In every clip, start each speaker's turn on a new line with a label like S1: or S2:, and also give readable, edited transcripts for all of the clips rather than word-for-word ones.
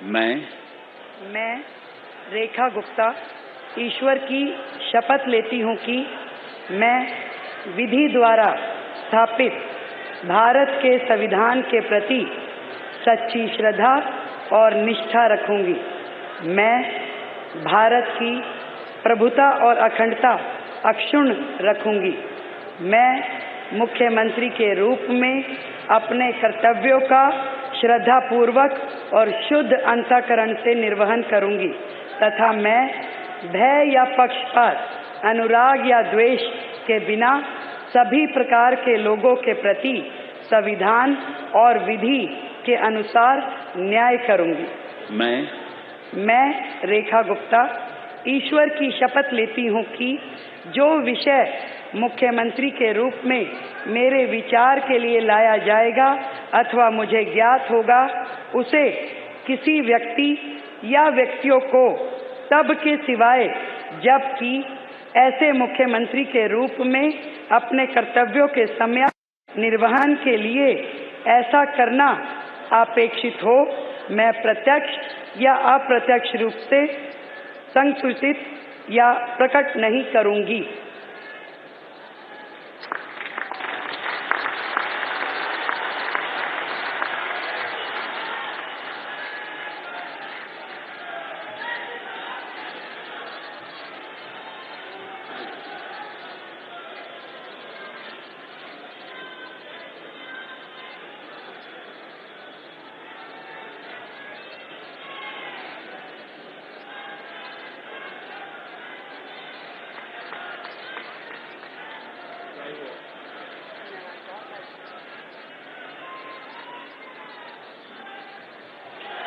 S1: मैं रेखा गुप्ता ईश्वर की शपथ लेती हूँ कि मैं विधि द्वारा स्थापित भारत के संविधान के प्रति सच्ची श्रद्धा और निष्ठा रखूंगी। मैं भारत की प्रभुता और अखंडता अक्षुण्ण रखूंगी। मैं मुख्यमंत्री के रूप में अपने कर्तव्यों का श्रद्धापूर्वक और शुद्ध अंतःकरण से निर्वहन करूंगी तथा मैं भय या पक्षपात, अनुराग या द्वेष के बिना सभी प्रकार के लोगों के प्रति संविधान और विधि के अनुसार न्याय करूंगी। मैं रेखा गुप्ता ईश्वर की शपथ लेती हूँ कि जो विषय मुख्यमंत्री के रूप में मेरे विचार के लिए लाया जाएगा अथवा मुझे ज्ञात होगा, उसे किसी व्यक्ति या व्यक्तियों को तब के सिवाय जबकि ऐसे मुख्यमंत्री के रूप में अपने कर्तव्यों के सम्यक निर्वहन के लिए ऐसा करना अपेक्षित हो, मैं प्रत्यक्ष या अप्रत्यक्ष रूप से संसूचित या प्रकट नहीं करूंगी।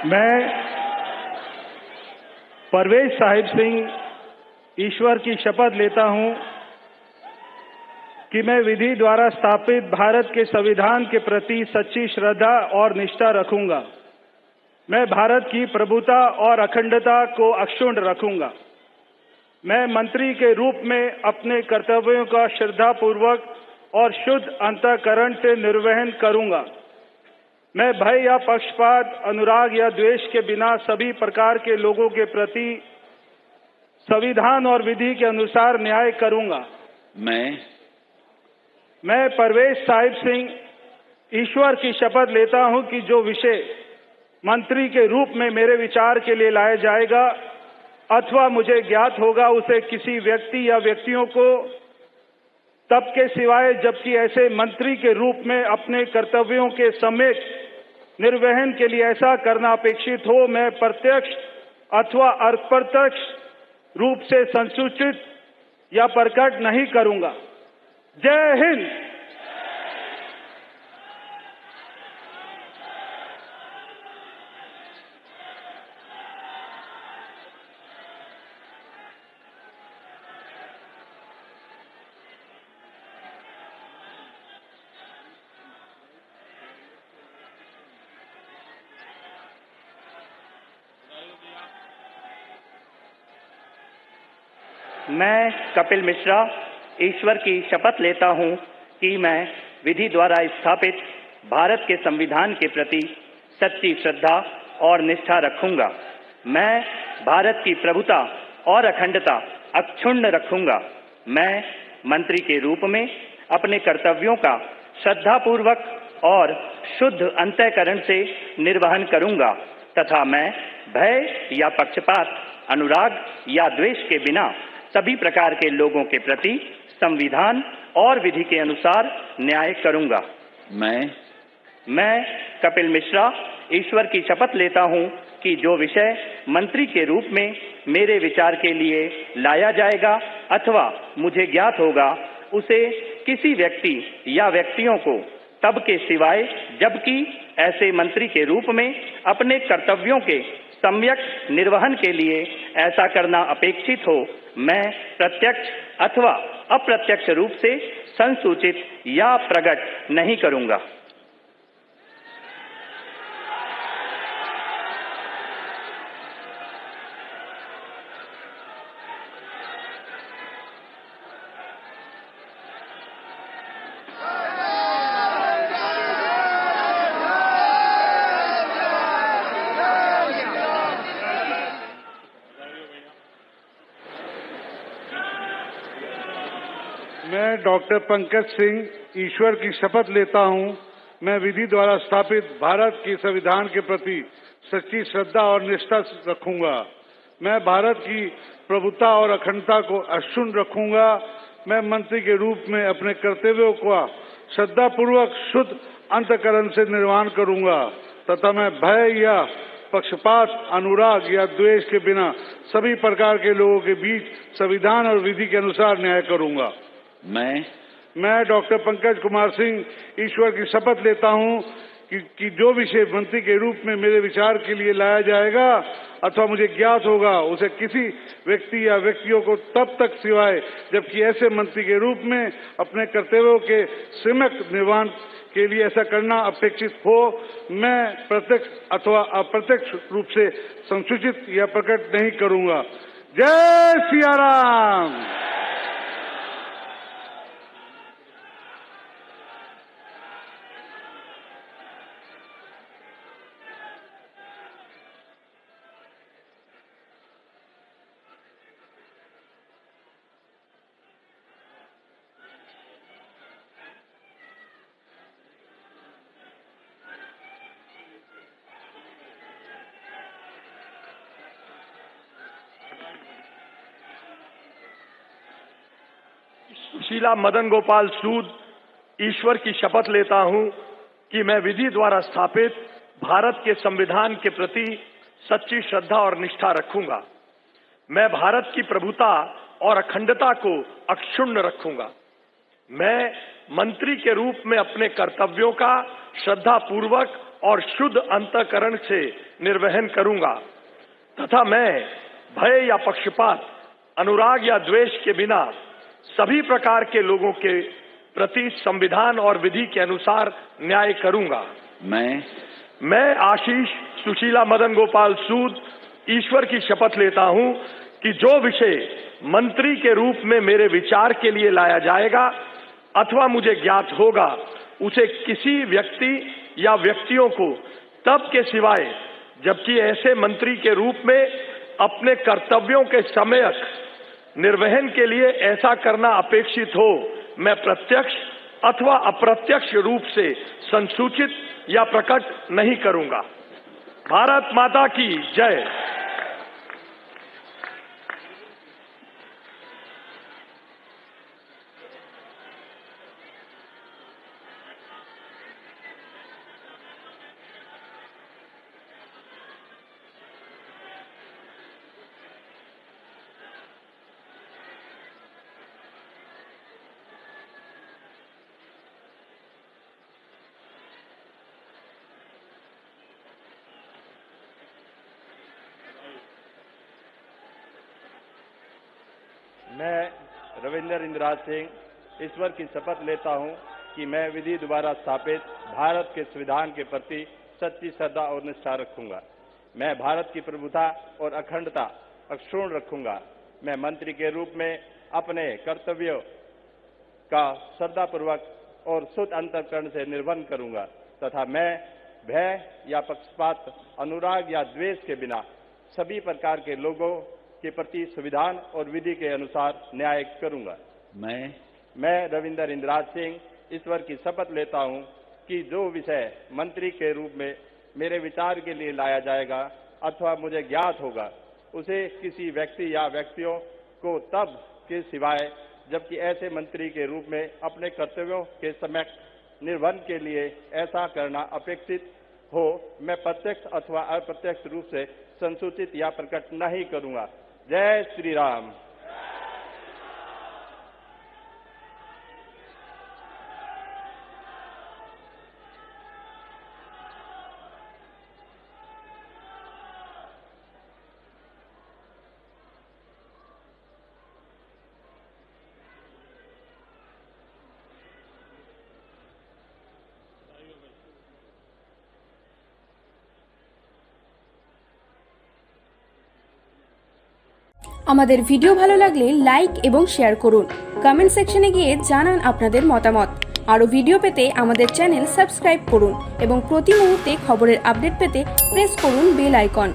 S2: मैं परवेज साहिब सिंह ईश्वर की शपथ लेता हूं कि मैं विधि द्वारा स्थापित भारत के संविधान के प्रति सच्ची श्रद्धा और निष्ठा रखूंगा। मैं भारत की प्रभुता और अखंडता को अक्षुण्ण रखूंगा। मैं मंत्री के रूप में अपने कर्तव्यों का श्रद्धापूर्वक और शुद्ध अंतःकरण से निर्वहन करूंगा। मैं भय या पक्षपात, अनुराग या द्वेष के बिना सभी प्रकार के लोगों के प्रति संविधान और विधि के अनुसार न्याय करूंगा। मैं परवेज साहिब सिंह ईश्वर की शपथ लेता हूं कि जो विषय मंत्री के रूप में मेरे विचार के लिए लाया जाएगा अथवा मुझे ज्ञात होगा, उसे किसी व्यक्ति या व्यक्तियों को तब के सिवाय जबकि ऐसे मंत्री के रूप में अपने कर्तव्यों के सम्यक निर्वहन के लिए ऐसा करना अपेक्षित हो, मैं प्रत्यक्ष अथवा अप्रत्यक्ष रूप से संसूचित या प्रकट नहीं करूंगा। जय हिंद।
S3: मैं कपिल मिश्रा ईश्वर की शपथ लेता हूं कि मैं विधि द्वारा स्थापित भारत के संविधान के प्रति सच्ची श्रद्धा और निष्ठा रखूंगा। मैं भारत की प्रभुता और अखंडता अक्षुण्ण रखूंगा। मैं मंत्री के रूप में अपने कर्तव्यों का श्रद्धापूर्वक और शुद्ध अंतःकरण से निर्वहन करूंगा तथा मैं भय या पक्षपात, अनुराग या द्वेष के बिना सभी प्रकार के लोगों के प्रति संविधान और विधि के अनुसार न्याय करूंगा। मैं कपिल मिश्रा ईश्वर की शपथ लेता हूं कि जो विषय मंत्री के रूप में मेरे विचार के लिए लाया जाएगा अथवा मुझे ज्ञात होगा, उसे किसी व्यक्ति या व्यक्तियों को तब के सिवाय जबकि ऐसे मंत्री के रूप में अपने कर्तव्यों के सम्यक निर्वहन के लिए ऐसा करना अपेक्षित हो, मैं प्रत्यक्ष अथवा अप्रत्यक्ष रूप से संसूचित या प्रकट नहीं करूंगा।
S4: मैं डॉक्टर पंकज सिंह ईश्वर की शपथ लेता हूं, मैं विधि द्वारा स्थापित भारत के संविधान के प्रति सच्ची श्रद्धा और निष्ठा रखूंगा। मैं भारत की प्रभुता और अखंडता को अक्षुण्ण रखूंगा। मैं मंत्री के रूप में अपने कर्तव्यों का श्रद्धापूर्वक शुद्ध अंतःकरण से निर्वहन करूंगा तथा मैं भय या पक्षपात, अनुराग या द्वेष के बिना सभी प्रकार के लोगों के बीच संविधान और विधि के अनुसार न्याय करूंगा। मैं डॉक्टर पंकज कुमार सिंह ईश्वर की शपथ लेता हूं कि जो विषय मंत्री के रूप में मेरे विचार के लिए लाया जाएगा अथवा मुझे ज्ञात होगा, उसे किसी व्यक्ति या व्यक्तियों को तब तक सिवाय जबकि ऐसे मंत्री के रूप में अपने कर्तव्यों के सम्यक निर्वहन के लिए ऐसा करना अपेक्षित हो, मैं प्रत्यक्ष अथवा अप्रत्यक्ष रूप से संसूचित या प्रकट नहीं करूंगा। जय सिया राम।
S5: सुशीला मदन गोपाल सूद ईश्वर की शपथ लेता हूं कि मैं विधि द्वारा स्थापित भारत के संविधान के प्रति सच्ची श्रद्धा और निष्ठा रखूंगा। मैं भारत की प्रभुता और अखंडता को अक्षुण्ण रखूंगा। मैं मंत्री के रूप में अपने कर्तव्यों का श्रद्धापूर्वक और शुद्ध अंतःकरण से निर्वहन करूंगा तथा मैं भय या पक्षपात, अनुराग या द्वेष के बिना सभी प्रकार के लोगों के प्रति संविधान और विधि के अनुसार न्याय करूंगा। मैं आशीष सुशीला मदन गोपाल सूद ईश्वर की शपथ लेता हूं कि जो विषय मंत्री के रूप में मेरे विचार के लिए लाया जाएगा अथवा मुझे ज्ञात होगा, उसे किसी व्यक्ति या व्यक्तियों को तब के सिवाय जबकि ऐसे मंत्री के रूप में अपने कर्तव्यों के सम्यक निर्वहन के लिए ऐसा करना अपेक्षित हो, मैं प्रत्यक्ष अथवा अप्रत्यक्ष रूप से संसूचित या प्रकट नहीं करूंगा। भारत माता की जय।
S3: मैं रविंदर इंद्राज सिंह ईश्वर की शपथ लेता हूं कि मैं विधि द्वारा स्थापित भारत के संविधान के प्रति सच्ची श्रद्धा और निष्ठा रखूंगा। मैं भारत की प्रभुता और अखंडता अक्षुण्ण रखूंगा। मैं मंत्री के रूप में अपने कर्तव्यों का श्रद्धापूर्वक और शुद्ध अंतःकरण से निर्वहन करूंगा तथा मैं भय या पक्षपात, अनुराग या द्वेष के बिना सभी प्रकार के लोगों के प्रति संविधान और विधि के अनुसार न्याय करूंगा। मैं रविंदर इंद्राज सिंह ईश्वर की शपथ लेता हूं कि जो विषय मंत्री के रूप में मेरे विचार के लिए लाया जाएगा अथवा मुझे ज्ञात होगा, उसे किसी व्यक्ति या व्यक्तियों को तब के सिवाय जबकि ऐसे मंत्री के रूप में अपने कर्तव्यों के सम्यक निर्वहन के लिए ऐसा करना अपेक्षित हो, मैं प्रत्यक्ष अथवा अप्रत्यक्ष रूप से संसूचित या प्रकट नहीं करूंगा। जय श्री राम।
S6: আমাদের ভিডিও ভালো লাগলে লাইক এবং শেয়ার করুন। কমেন্ট সেকশনে গিয়ে জানান আপনাদের মতামত। আরো ভিডিও পেতে আমাদের চ্যানেল সাবস্ক্রাইব করুন এবং প্রতি মুহূর্তে খবরের আপডেট পেতে প্রেস করুন বেল আইকন।